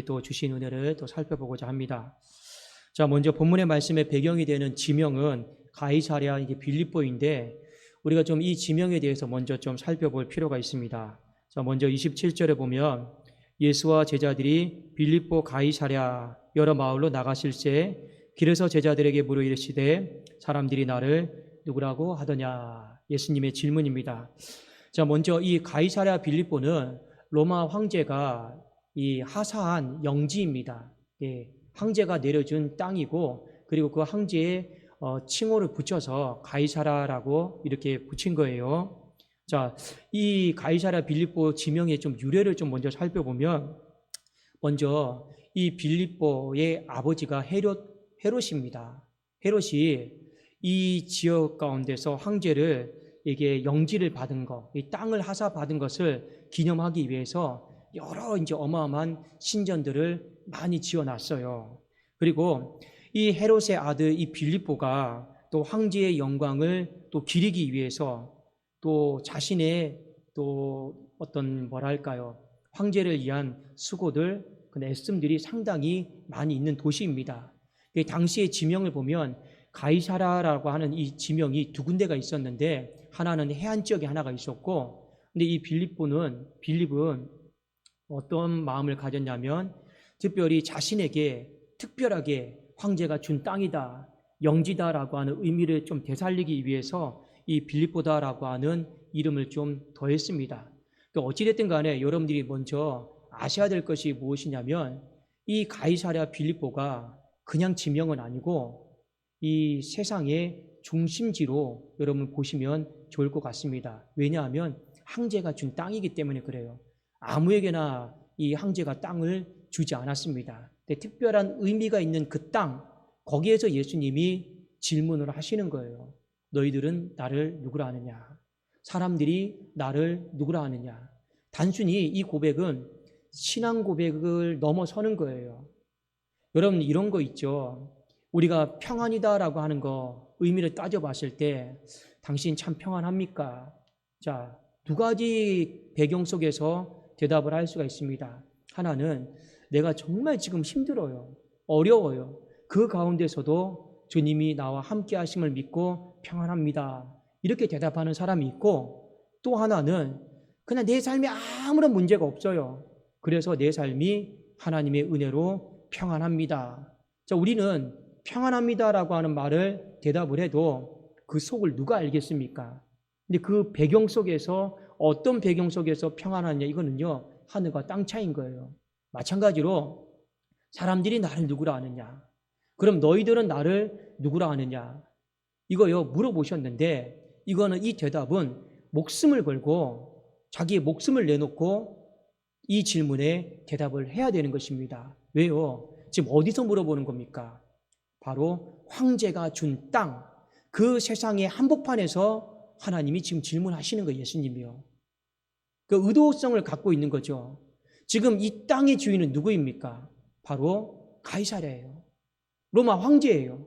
또 주신 은혜를 또 살펴보고자 합니다. 자, 먼저 본문의 말씀의 배경이 되는 지명은 가이사랴 이게 빌립보인데 우리가 좀 이 지명에 대해서 먼저 좀 살펴볼 필요가 있습니다. 자, 먼저 27절에 보면 예수와 제자들이 빌립보 가이사랴 여러 마을로 나가실새 길에서 제자들에게 물어 이르시되 사람들이 나를 누구라고 하더냐? 예수님의 질문입니다. 자, 먼저 이 가이사랴 빌립보는 로마 황제가 이 하사한 영지입니다. 예, 황제가 내려준 땅이고 그리고 그 황제의 칭호를 붙여서 가이사라라고 이렇게 붙인 거예요. 자, 이 가이사랴 빌립보 지명의 좀 유래를 좀 먼저 살펴보면 먼저 이 빌립보의 아버지가 헤롯입니다. 헤롯이 이 지역 가운데서 황제를 이게 영지를 받은 것, 이 땅을 하사 받은 것을 기념하기 위해서 여러 이제 어마어마한 신전들을 많이 지어놨어요. 그리고 이 헤롯의 아들 이 빌립보가 또 황제의 영광을 또 기리기 위해서 또 자신의 또 어떤 뭐랄까요 황제를 위한 수고들, 그 애씀들이 상당히 많이 있는 도시입니다. 당시의 지명을 보면 가이사라라고 하는 이 지명이 두 군데가 있었는데 하나는 해안 지역에 하나가 있었고, 근데 이 빌립은 어떤 마음을 가졌냐면 특별히 자신에게 특별하게 황제가 준 땅이다, 영지다라고 하는 의미를 좀 되살리기 위해서 이 빌립보다라고 하는 이름을 좀 더했습니다. 어찌됐든 간에 여러분들이 먼저 아셔야 될 것이 무엇이냐면 이 가이사랴 빌립보가 그냥 지명은 아니고 이 세상의 중심지로 여러분 보시면 좋을 것 같습니다. 왜냐하면 황제가 준 땅이기 때문에 그래요. 아무에게나 이 황제가 땅을 주지 않았습니다. 근데 특별한 의미가 있는 그 땅, 거기에서 예수님이 질문을 하시는 거예요. 너희들은 나를 누구라 하느냐? 사람들이 나를 누구라 하느냐? 단순히 이 고백은 신앙 고백을 넘어서는 거예요. 여러분 이런 거 있죠. 우리가 평안이다라고 하는 거 의미를 따져봤을 때 당신 참 평안합니까? 자, 두 가지 배경 속에서 대답을 할 수가 있습니다. 하나는 내가 정말 지금 힘들어요. 어려워요. 그 가운데서도 주님이 나와 함께 하심을 믿고 평안합니다. 이렇게 대답하는 사람이 있고, 또 하나는 그냥 내 삶에 아무런 문제가 없어요. 그래서 내 삶이 하나님의 은혜로 평안합니다. 자, 우리는 평안합니다라고 하는 말을 대답을 해도 그 속을 누가 알겠습니까? 근데 그 배경 속에서 어떤 배경 속에서 평안하냐, 이거는요 하늘과 땅 차이인 거예요. 마찬가지로 사람들이 나를 누구라 하느냐, 그럼 너희들은 나를 누구라 하느냐, 이거요 물어보셨는데 이거는 이 대답은 목숨을 걸고 자기의 목숨을 내놓고 이 질문에 대답을 해야 되는 것입니다. 왜요? 지금 어디서 물어보는 겁니까? 바로 황제가 준 땅, 그 세상의 한복판에서 하나님이 지금 질문하시는 거예요. 예수님이요. 그 의도성을 갖고 있는 거죠. 지금 이 땅의 주인은 누구입니까? 바로 가이사랴예요. 로마 황제예요.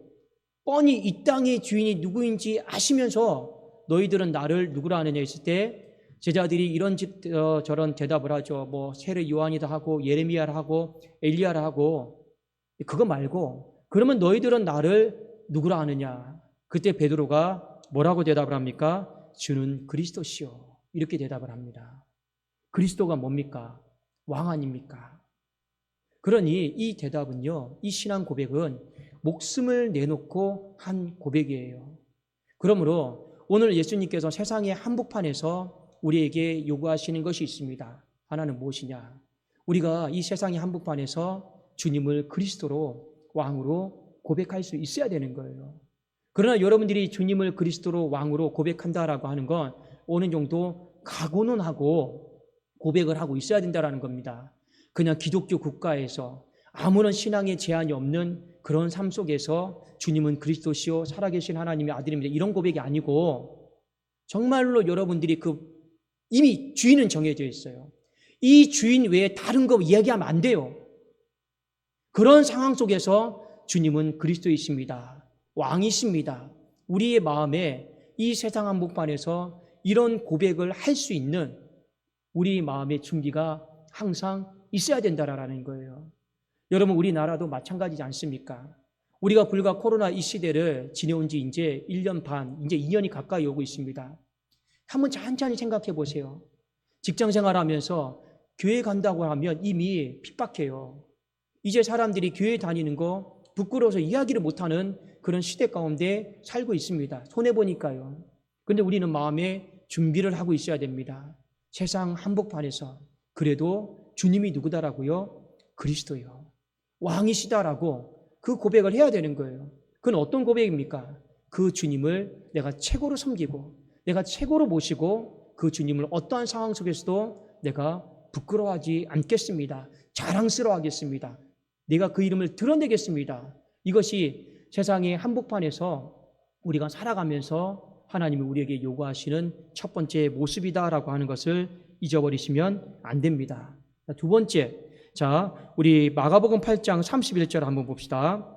뻔히 이 땅의 주인이 누구인지 아시면서 너희들은 나를 누구라 하느냐 했을 때 제자들이 이런 저런 대답을 하죠. 뭐 세례 요한이다 하고 예레미야라 하고 엘리야라 하고, 그거 말고 그러면 너희들은 나를 누구라 하느냐? 그때 베드로가 뭐라고 대답을 합니까? 주는 그리스도시요. 이렇게 대답을 합니다. 그리스도가 뭡니까? 왕 아닙니까? 그러니 이 대답은요, 이 신앙 고백은 목숨을 내놓고 한 고백이에요. 그러므로 오늘 예수님께서 세상의 한복판에서 우리에게 요구하시는 것이 있습니다. 하나는 무엇이냐? 우리가 이 세상의 한복판에서 주님을 그리스도로 왕으로 고백할 수 있어야 되는 거예요. 그러나 여러분들이 주님을 그리스도로 왕으로 고백한다라고 하는 건 어느 정도 각오는 하고 고백을 하고 있어야 된다라는 겁니다. 그냥 기독교 국가에서 아무런 신앙의 제한이 없는 그런 삶 속에서 주님은 그리스도시요 살아계신 하나님의 아들입니다, 이런 고백이 아니고 정말로 여러분들이 이미 주인은 정해져 있어요. 이 주인 외에 다른 거 이야기하면 안 돼요. 그런 상황 속에서 주님은 그리스도이십니다. 왕이십니다. 우리의 마음에 이 세상 한복판에서 이런 고백을 할 수 있는 우리 마음의 준비가 항상 있어야 된다라는 거예요. 여러분, 우리나라도 마찬가지지 않습니까? 우리가 불과 코로나 이 시대를 지내온 지 이제 1년 반, 이제 2년이 가까이 오고 있습니다. 한번 찬찬히 생각해 보세요. 직장 생활하면서 교회 간다고 하면 이미 핍박해요. 이제 사람들이 교회 다니는 거 부끄러워서 이야기를 못하는 그런 시대 가운데 살고 있습니다. 손해보니까요. 그런데 우리는 마음에 준비를 하고 있어야 됩니다. 세상 한복판에서 그래도 주님이 누구다라고요? 그리스도요. 왕이시다라고 그 고백을 해야 되는 거예요. 그건 어떤 고백입니까? 그 주님을 내가 최고로 섬기고 내가 최고로 모시고 그 주님을 어떠한 상황 속에서도 내가 부끄러워하지 않겠습니다. 자랑스러워하겠습니다. 내가 그 이름을 드러내겠습니다. 이것이 세상의 한복판에서 우리가 살아가면서 하나님이 우리에게 요구하시는 첫 번째 모습이다라고 하는 것을 잊어버리시면 안 됩니다. 두 번째, 우리 마가복음 8장 31절 한번 봅시다.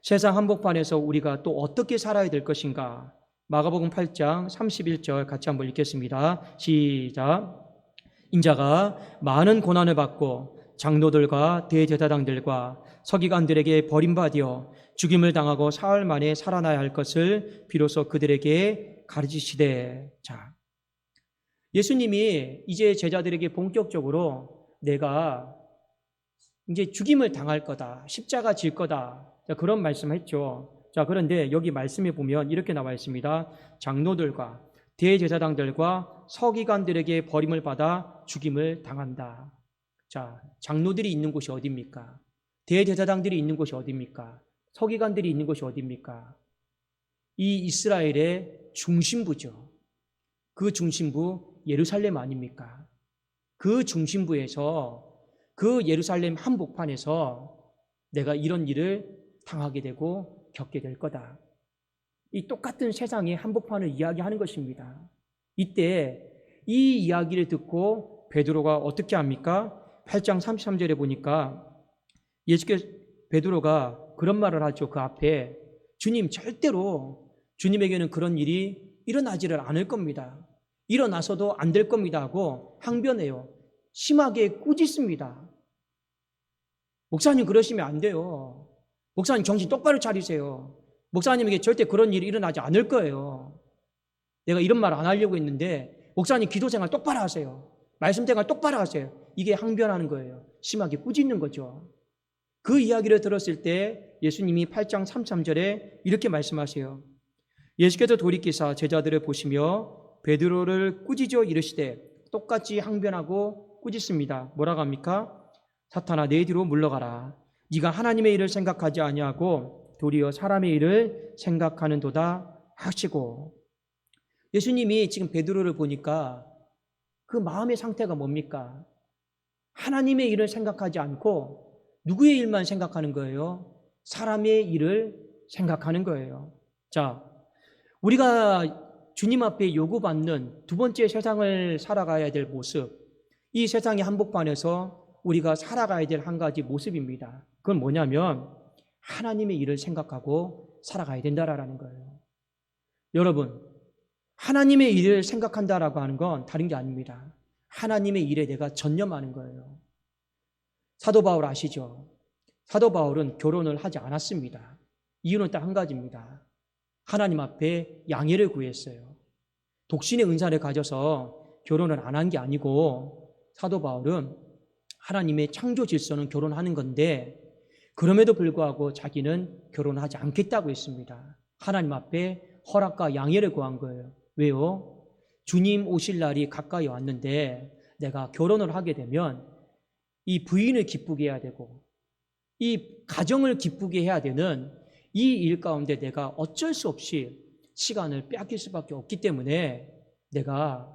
세상 한복판에서 우리가 또 어떻게 살아야 될 것인가? 마가복음 8장 31절 같이 한번 읽겠습니다. 시작. 인자가 많은 고난을 받고 장로들과 대제사장들과 서기관들에게 버림받아 죽임을 당하고 사흘 만에 살아나야 할 것을 비로소 그들에게 가르치시되. 예수님이 이제 제자들에게 본격적으로 내가 이제 죽임을 당할 거다, 십자가 질 거다, 그런 말씀했죠. 그런데 여기 말씀에 보면 이렇게 나와 있습니다. 장로들과 대제사장들과 서기관들에게 버림을 받아 죽임을 당한다. 장로들이 있는 곳이 어디입니까? 대제사장들이 있는 곳이 어디입니까? 서기관들이 있는 곳이 어디입니까? 이 이스라엘의 중심부죠. 그 중심부 예루살렘 아닙니까? 그 중심부에서, 그 예루살렘 한복판에서 내가 이런 일을 당하게 되고 겪게 될 거다. 이 똑같은 세상의 한복판을 이야기하는 것입니다. 이때 이 이야기를 듣고 베드로가 어떻게 합니까? 8장 33절에 보니까 베드로가 그런 말을 하죠. 그 앞에 주님, 절대로 주님에게는 그런 일이 일어나지를 않을 겁니다. 일어나서도 안 될 겁니다 하고 항변해요. 심하게 꾸짖습니다. 목사님, 그러시면 안 돼요. 목사님, 정신 똑바로 차리세요. 목사님에게 절대 그런 일이 일어나지 않을 거예요. 내가 이런 말 안 하려고 했는데 목사님, 기도 생활 똑바로 하세요. 말씀 생활 똑바로 하세요. 이게 항변하는 거예요. 심하게 꾸짖는 거죠. 그 이야기를 들었을 때 예수님이 8장 33절에 이렇게 말씀하세요. 예수께서 돌이키사 제자들을 보시며 베드로를 꾸짖어 이르시되, 똑같이 항변하고 꾸짖습니다. 뭐라고 합니까? 사탄아, 내 뒤로 물러가라. 네가 하나님의 일을 생각하지 아니하고 도리어 사람의 일을 생각하는도다 하시고. 예수님이 지금 베드로를 보니까 그 마음의 상태가 뭡니까? 하나님의 일을 생각하지 않고 누구의 일만 생각하는 거예요? 사람의 일을 생각하는 거예요. 우리가 주님 앞에 요구받는 두 번째 세상을 살아가야 될 모습, 이 세상의 한복판에서 우리가 살아가야 될 한 가지 모습입니다. 그건 뭐냐면 하나님의 일을 생각하고 살아가야 된다라는 거예요. 여러분, 하나님의 일을 생각한다라고 하는 건 다른 게 아닙니다. 하나님의 일에 내가 전념하는 거예요. 사도 바울 아시죠? 사도 바울은 결혼을 하지 않았습니다. 이유는 딱 한 가지입니다. 하나님 앞에 양해를 구했어요. 독신의 은사를 가져서 결혼을 안 한 게 아니고 사도 바울은 하나님의 창조 질서는 결혼하는 건데 그럼에도 불구하고 자기는 결혼하지 않겠다고 했습니다. 하나님 앞에 허락과 양해를 구한 거예요. 왜요? 주님 오실 날이 가까이 왔는데 내가 결혼을 하게 되면 이 부인을 기쁘게 해야 되고 이 가정을 기쁘게 해야 되는 이 일 가운데 내가 어쩔 수 없이 시간을 빼앗길 수밖에 없기 때문에 내가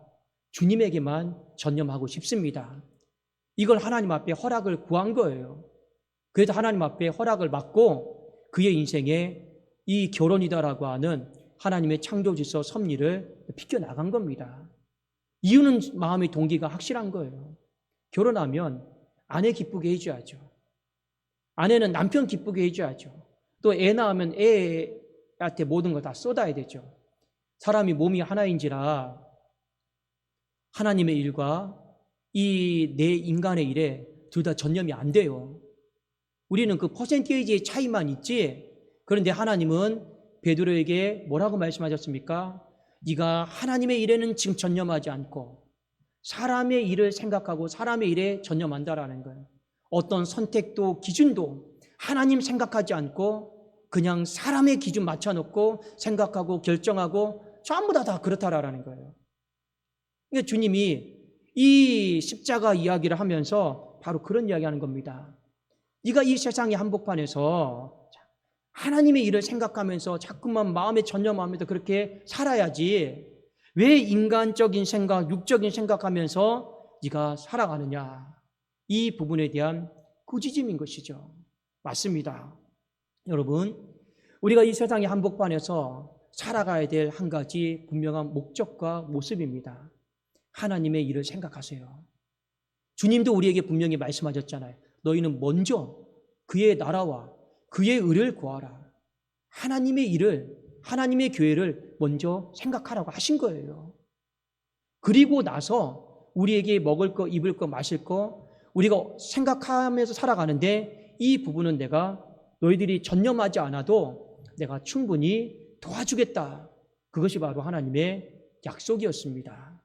주님에게만 전념하고 싶습니다. 이걸 하나님 앞에 허락을 구한 거예요. 그래서 하나님 앞에 허락을 받고 그의 인생에 이 결혼이다라고 하는 하나님의 창조 질서 섭리를 비껴나간 겁니다. 이유는 마음의 동기가 확실한 거예요. 결혼하면 아내 기쁘게 해줘야죠. 아내는 남편 기쁘게 해줘야죠. 또 애 낳으면 애한테 모든 걸 다 쏟아야 되죠. 사람이 몸이 하나인지라 하나님의 일과 이 내 인간의 일에 둘 다 전념이 안 돼요. 우리는 그 퍼센테이지의 차이만 있지. 그런데 하나님은 베드로에게 뭐라고 말씀하셨습니까? 네가 하나님의 일에는 지금 전념하지 않고 사람의 일을 생각하고 사람의 일에 전념한다라는 거예요. 어떤 선택도 기준도 하나님 생각하지 않고 그냥 사람의 기준 맞춰놓고 생각하고 결정하고 전부 다 그렇다라는 거예요. 그러니까 주님이 이 십자가 이야기를 하면서 바로 그런 이야기하는 겁니다. 네가 이 세상의 한복판에서 하나님의 일을 생각하면서 자꾸만 마음에 전념하면서 그렇게 살아야지 왜 인간적인 생각, 육적인 생각하면서 네가 살아가느냐. 이 부분에 대한 꾸짖음인 것이죠. 맞습니다. 여러분, 우리가 이 세상의 한복판에서 살아가야 될 한 가지 분명한 목적과 모습입니다. 하나님의 일을 생각하세요. 주님도 우리에게 분명히 말씀하셨잖아요. 너희는 먼저 그의 나라와 그의 의를 구하라. 하나님의 일을, 하나님의 교회를 먼저 생각하라고 하신 거예요. 그리고 나서 우리에게 먹을 거, 입을 거, 마실 거 우리가 생각하면서 살아가는데 이 부분은 내가 너희들이 전념하지 않아도 내가 충분히 도와주겠다. 그것이 바로 하나님의 약속이었습니다.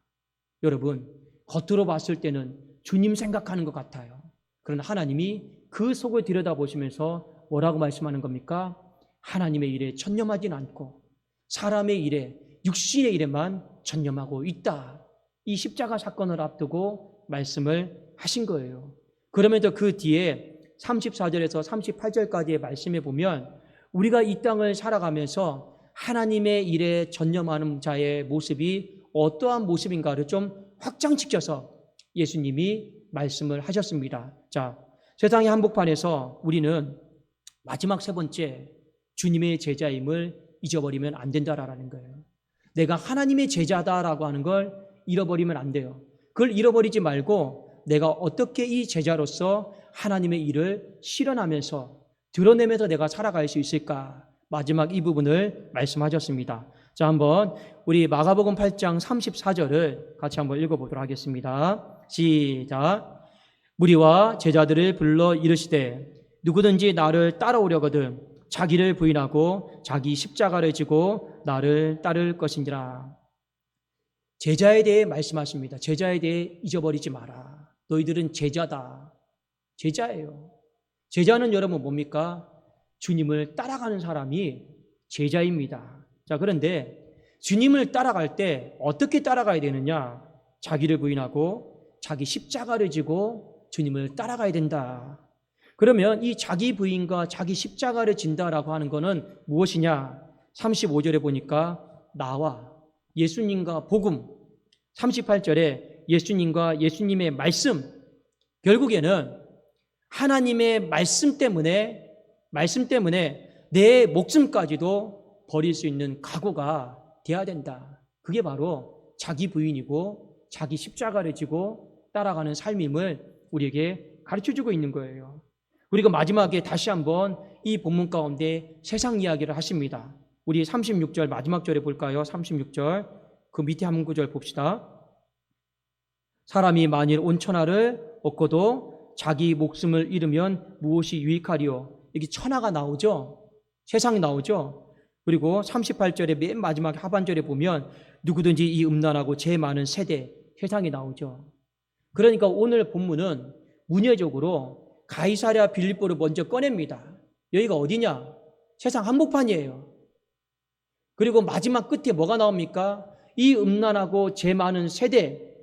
여러분, 겉으로 봤을 때는 주님 생각하는 것 같아요. 그러나 하나님이 그 속을 들여다보시면서 뭐라고 말씀하는 겁니까? 하나님의 일에 전념하진 않고 사람의 일에, 육신의 일에만 전념하고 있다. 이 십자가 사건을 앞두고 말씀을 하신 거예요. 그러면서 그 뒤에 34절에서 38절까지의 말씀에 보면 우리가 이 땅을 살아가면서 하나님의 일에 전념하는 자의 모습이 어떠한 모습인가를 좀 확장시켜서 예수님이 말씀을 하셨습니다. 자, 세상의 한복판에서 우리는 마지막 세 번째 주님의 제자임을 잊어버리면 안 된다라는 거예요. 내가 하나님의 제자다라고 하는 걸 잃어버리면 안 돼요. 그걸 잃어버리지 말고 내가 어떻게 이 제자로서 하나님의 일을 실현하면서 드러내면서 내가 살아갈 수 있을까? 마지막 이 부분을 말씀하셨습니다. 자, 한번 우리 마가복음 8장 34절을 같이 한번 읽어보도록 하겠습니다. 시작. 무리와 제자들을 불러 이르시되 누구든지 나를 따라오려거든 자기를 부인하고 자기 십자가를 지고 나를 따를 것인지라. 제자에 대해 말씀하십니다. 제자에 대해 잊어버리지 마라. 너희들은 제자다. 제자예요. 제자는 여러분 뭡니까? 주님을 따라가는 사람이 제자입니다. 자, 그런데 주님을 따라갈 때 어떻게 따라가야 되느냐? 자기를 부인하고 자기 십자가를 지고 주님을 따라가야 된다. 그러면 이 자기 부인과 자기 십자가를 진다라고 하는 것은 무엇이냐? 35절에 보니까 나와 예수님과 복음, 38절에 예수님과 예수님의 말씀, 결국에는 하나님의 말씀 때문에 내 목숨까지도 버릴 수 있는 각오가 돼야 된다. 그게 바로 자기 부인이고 자기 십자가를 지고 따라가는 삶임을 우리에게 가르쳐주고 있는 거예요. 그리고 마지막에 다시 한번 이 본문 가운데 세상 이야기를 하십니다. 우리 36절 마지막 절에 볼까요? 36절 그 밑에 한 구절 봅시다. 사람이 만일 온 천하를 얻고도 자기 목숨을 잃으면 무엇이 유익하리요? 여기 천하가 나오죠? 세상이 나오죠? 그리고 38절의 맨 마지막 하반절에 보면 누구든지 이 음란하고 죄 많은 세대, 세상이 나오죠. 그러니까 오늘 본문은 문예적으로 가이사랴 빌립보를 먼저 꺼냅니다. 여기가 어디냐? 세상 한복판이에요. 그리고 마지막 끝에 뭐가 나옵니까? 이 음란하고 죄 많은 세대,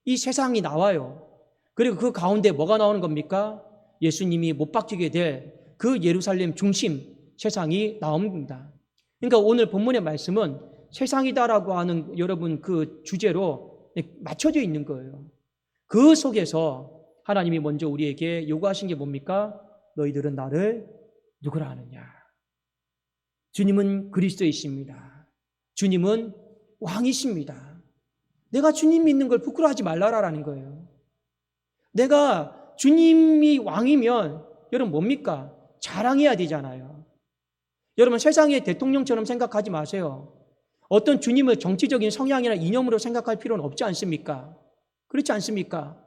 이 세상이 나와요. 그리고 그 가운데 뭐가 나오는 겁니까? 예수님이 못 박히게 될 그 예루살렘 중심 세상이 나옵니다. 그러니까 오늘 본문의 말씀은 세상이다라고 하는 여러분 그 주제로 맞춰져 있는 거예요. 그 속에서 하나님이 먼저 우리에게 요구하신 게 뭡니까? 너희들은 나를 누구라 하느냐? 주님은 그리스도이십니다. 주님은 왕이십니다. 내가 주님 믿는 걸 부끄러워하지 말라라는 거예요. 내가 주님이 왕이면 여러분 뭡니까? 자랑해야 되잖아요. 여러분 세상의 대통령처럼 생각하지 마세요. 어떤 주님을 정치적인 성향이나 이념으로 생각할 필요는 없지 않습니까? 그렇지 않습니까?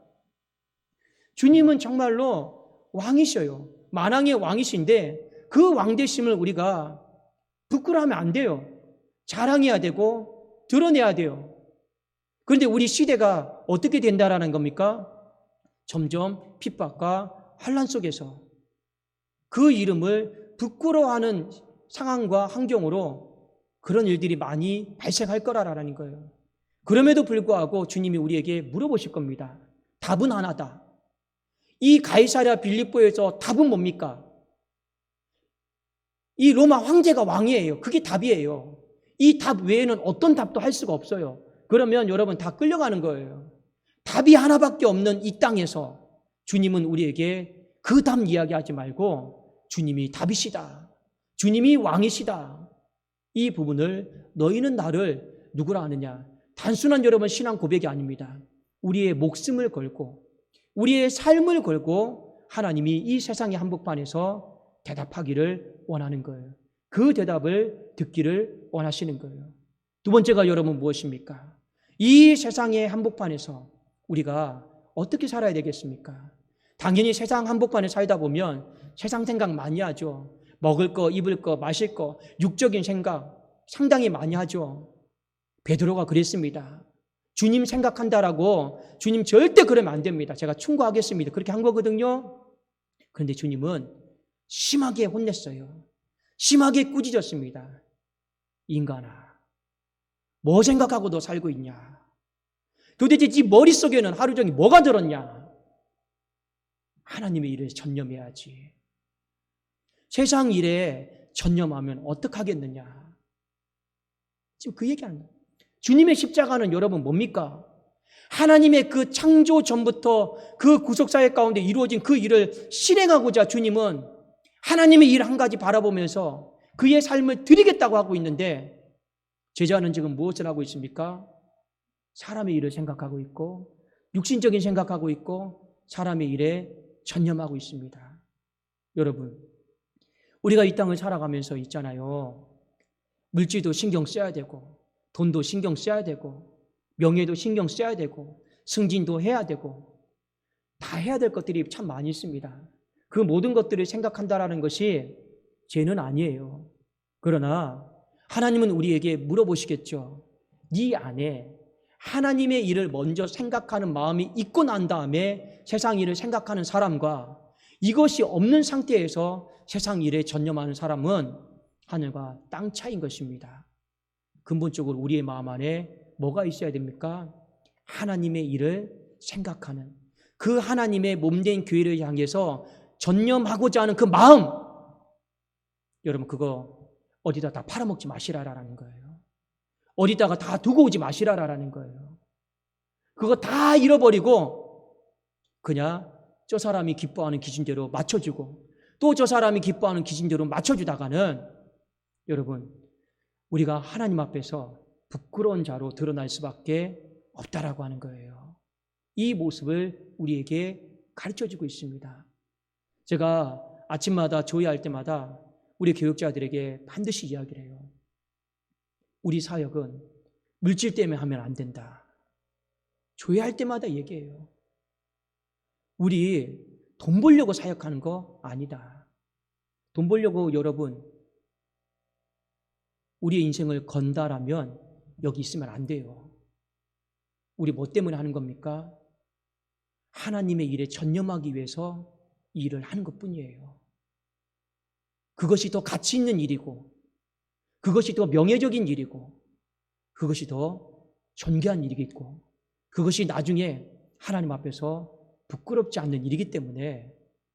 주님은 정말로 왕이셔요. 만왕의 왕이신데 그 왕되심을 우리가 부끄러워하면 안 돼요. 자랑해야 되고 드러내야 돼요. 그런데 우리 시대가 어떻게 된다라는 겁니까? 점점 핍박과 환난 속에서 그 이름을 부끄러워하는 상황과 환경으로 그런 일들이 많이 발생할 거라는 거예요. 그럼에도 불구하고 주님이 우리에게 물어보실 겁니다. 답은 하나다. 이 가이사랴 빌립보에서 답은 뭡니까? 이 로마 황제가 왕이에요. 그게 답이에요. 이 답 외에는 어떤 답도 할 수가 없어요. 그러면 여러분 다 끌려가는 거예요. 답이 하나밖에 없는 이 땅에서 주님은 우리에게 그 답 이야기하지 말고 주님이 답이시다. 주님이 왕이시다. 이 부분을 너희는 나를 누구라 하느냐? 단순한 여러분 신앙 고백이 아닙니다. 우리의 목숨을 걸고 우리의 삶을 걸고 하나님이 이 세상의 한복판에서 대답하기를 원하는 거예요. 그 대답을 듣기를 원하시는 거예요. 두 번째가 여러분 무엇입니까? 이 세상의 한복판에서 우리가 어떻게 살아야 되겠습니까? 당연히 세상 한복판에 살다 보면 세상 생각 많이 하죠. 먹을 거, 입을 거, 마실 거, 육적인 생각 상당히 많이 하죠. 베드로가 그랬습니다. 주님 생각한다라고 주님 절대 그러면 안 됩니다. 제가 충고하겠습니다. 그렇게 한 거거든요. 그런데 주님은 심하게 혼냈어요. 심하게 꾸짖었습니다. 인간아, 뭐 생각하고 너 살고 있냐? 도대체 네 머릿속에는 하루 종일 뭐가 들었냐? 하나님의 일에 전념해야지. 세상 일에 전념하면 어떡하겠느냐? 지금 그 얘기하는 거예요. 주님의 십자가는 여러분 뭡니까? 하나님의 그 창조 전부터 그 구속사역 가운데 이루어진 그 일을 실행하고자 주님은 하나님의 일 한 가지 바라보면서 그의 삶을 드리겠다고 하고 있는데 제자는 지금 무엇을 하고 있습니까? 사람의 일을 생각하고 있고 육신적인 생각하고 있고 사람의 일에 전념하고 있습니다. 여러분, 우리가 이 땅을 살아가면서 있잖아요. 물질도 신경 써야 되고 돈도 신경 써야 되고 명예도 신경 써야 되고 승진도 해야 되고 다 해야 될 것들이 참 많이 있습니다. 그 모든 것들을 생각한다라는 것이 죄는 아니에요. 그러나 하나님은 우리에게 물어보시겠죠. 네 안에 하나님의 일을 먼저 생각하는 마음이 있고 난 다음에 세상 일을 생각하는 사람과 이것이 없는 상태에서 세상 일에 전념하는 사람은 하늘과 땅 차이인 것입니다. 근본적으로 우리의 마음 안에 뭐가 있어야 됩니까? 하나님의 일을 생각하는 그 하나님의 몸된 교회를 향해서 전념하고자 하는 그 마음, 여러분 그거 어디다 다 팔아먹지 마시라라는 거예요. 어디다가 다 두고 오지 마시라라는 거예요. 그거 다 잃어버리고 그냥 저 사람이 기뻐하는 기준대로 맞춰주고 또 저 사람이 기뻐하는 기준대로 맞춰주다가는 여러분 우리가 하나님 앞에서 부끄러운 자로 드러날 수밖에 없다라고 하는 거예요. 이 모습을 우리에게 가르쳐주고 있습니다. 제가 아침마다 조회할 때마다 우리 교육자들에게 반드시 이야기를 해요. 우리 사역은 물질 때문에 하면 안 된다. 조회할 때마다 얘기해요. 우리 돈 벌려고 사역하는 거 아니다. 돈 벌려고 여러분 우리의 인생을 건다라면 여기 있으면 안 돼요. 우리 뭐 때문에 하는 겁니까? 하나님의 일에 전념하기 위해서 이 일을 하는 것뿐이에요. 그것이 더 가치 있는 일이고 그것이 더 명예적인 일이고 그것이 더 존귀한 일이겠고 그것이 나중에 하나님 앞에서 부끄럽지 않는 일이기 때문에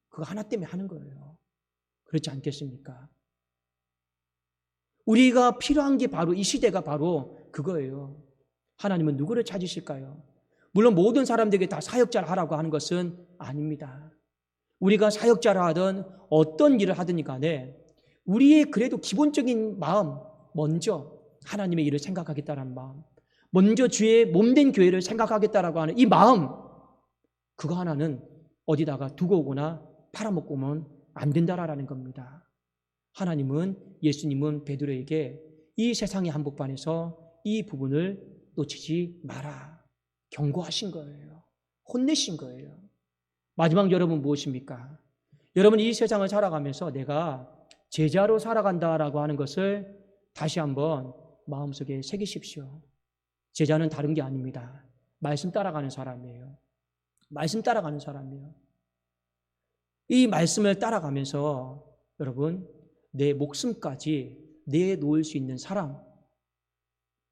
그거 하나 때문에 하는 거예요. 그렇지 않겠습니까? 우리가 필요한 게 바로 이 시대가 바로 그거예요. 하나님은 누구를 찾으실까요? 물론 모든 사람들에게 다 사역자를 하라고 하는 것은 아닙니다. 우리가 사역자를 하든 어떤 일을 하든 간에 우리의 그래도 기본적인 마음, 먼저 하나님의 일을 생각하겠다는 마음, 먼저 주의 몸된 교회를 생각하겠다라고 하는 이 마음, 그거 하나는 어디다가 두고 오거나 팔아먹고 오면 안 된다라는 겁니다. 하나님은, 예수님은 베드로에게 이 세상의 한복판에서 이 부분을 놓치지 마라 경고하신 거예요. 혼내신 거예요. 마지막 여러분 무엇입니까? 여러분, 이 세상을 살아가면서 내가 제자로 살아간다라고 하는 것을 다시 한번 마음속에 새기십시오. 제자는 다른 게 아닙니다. 말씀 따라가는 사람이에요. 말씀 따라가는 사람이에요. 이 말씀을 따라가면서 여러분, 내 목숨까지 내놓을 수 있는 사람,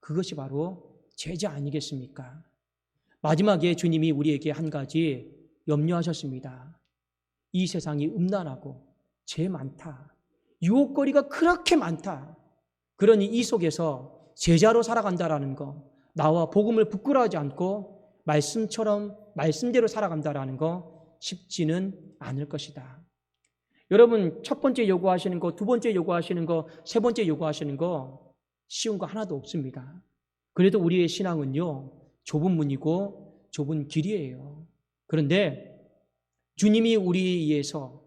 그것이 바로 제자 아니겠습니까? 마지막에 주님이 우리에게 한 가지 염려하셨습니다. 이 세상이 음란하고 죄 많다. 유혹거리가 그렇게 많다. 그러니 이 속에서 제자로 살아간다라는 거, 나와 복음을 부끄러워하지 않고 말씀대로 살아간다라는 거 쉽지는 않을 것이다. 여러분, 첫 번째 요구하시는 거, 두 번째 요구하시는 거, 세 번째 요구하시는 거 쉬운 거 하나도 없습니다. 그래도 우리의 신앙은요, 좁은 문이고 좁은 길이에요. 그런데 주님이 우리에 의해서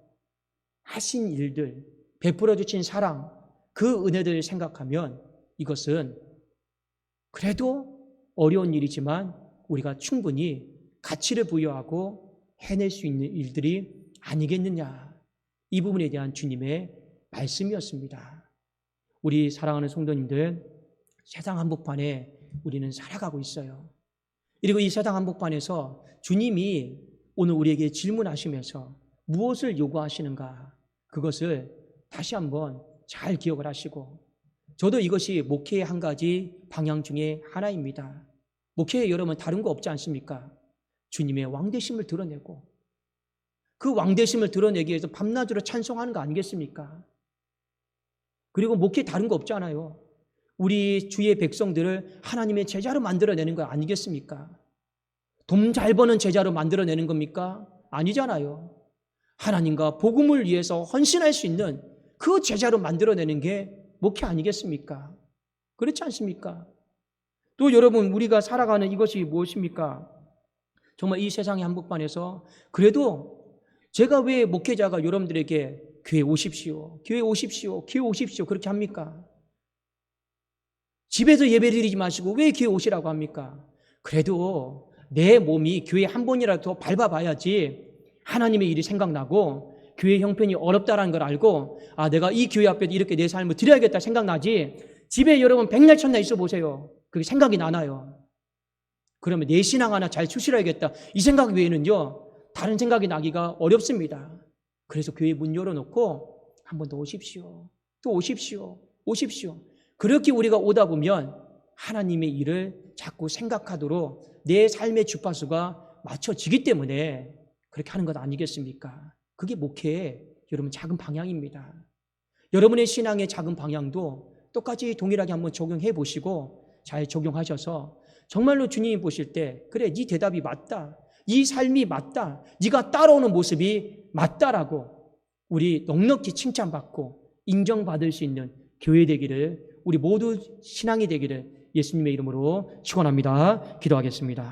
하신 일들, 베풀어 주신 사랑, 그 은혜들을 생각하면 이것은 그래도 어려운 일이지만 우리가 충분히 가치를 부여하고 해낼 수 있는 일들이 아니겠느냐. 이 부분에 대한 주님의 말씀이었습니다. 우리 사랑하는 성도님들, 세상 한복판에 우리는 살아가고 있어요. 그리고 이 세상 한복판에서 주님이 오늘 우리에게 질문하시면서 무엇을 요구하시는가, 그것을 다시 한번 잘 기억을 하시고, 저도 이것이 목회의 한 가지 방향 중에 하나입니다. 목회에 여러분 다른 거 없지 않습니까? 주님의 왕되심을 드러내고, 그 왕되심을 드러내기 위해서 밤낮으로 찬송하는 거 아니겠습니까? 그리고 목회 다른 거 없잖아요. 우리 주의 백성들을 하나님의 제자로 만들어내는 거 아니겠습니까? 돈 잘 버는 제자로 만들어내는 겁니까? 아니잖아요. 하나님과 복음을 위해서 헌신할 수 있는 그 제자로 만들어내는 게 목회 아니겠습니까? 그렇지 않습니까? 또 여러분, 우리가 살아가는 이것이 무엇입니까? 정말 이 세상의 한복판에서 그래도 제가 왜 목회자가 여러분들에게 교회 오십시오, 교회 오십시오, 교회 오십시오 그렇게 합니까? 집에서 예배 드리지 마시고 왜 교회 오시라고 합니까? 그래도 내 몸이 교회 한 번이라도 밟아봐야지 하나님의 일이 생각나고 교회 형편이 어렵다는 걸 알고, 아, 내가 이 교회 앞에 이렇게 내 삶을 드려야겠다 생각나지, 집에 여러분 백날 천날 있어 보세요. 그게 생각이 나나요? 그러면 내 신앙 하나 잘 추스려야겠다, 이 생각 외에는요 다른 생각이 나기가 어렵습니다. 그래서 교회 문 열어놓고 한 번 더 오십시오, 또 오십시오, 오십시오. 그렇게 우리가 오다 보면 하나님의 일을 자꾸 생각하도록 내 삶의 주파수가 맞춰지기 때문에 그렇게 하는 것 아니겠습니까? 그게 목회의 여러분 작은 방향입니다. 여러분의 신앙의 작은 방향도 똑같이 동일하게 한번 적용해 보시고 잘 적용하셔서 정말로 주님이 보실 때, 그래, 네 대답이 맞다, 이 삶이 맞다, 네가 따라오는 모습이 맞다라고 우리 넉넉히 칭찬받고 인정받을 수 있는 교회 되기를, 우리 모두 신앙이 되기를 예수님의 이름으로 축원합니다. 기도하겠습니다.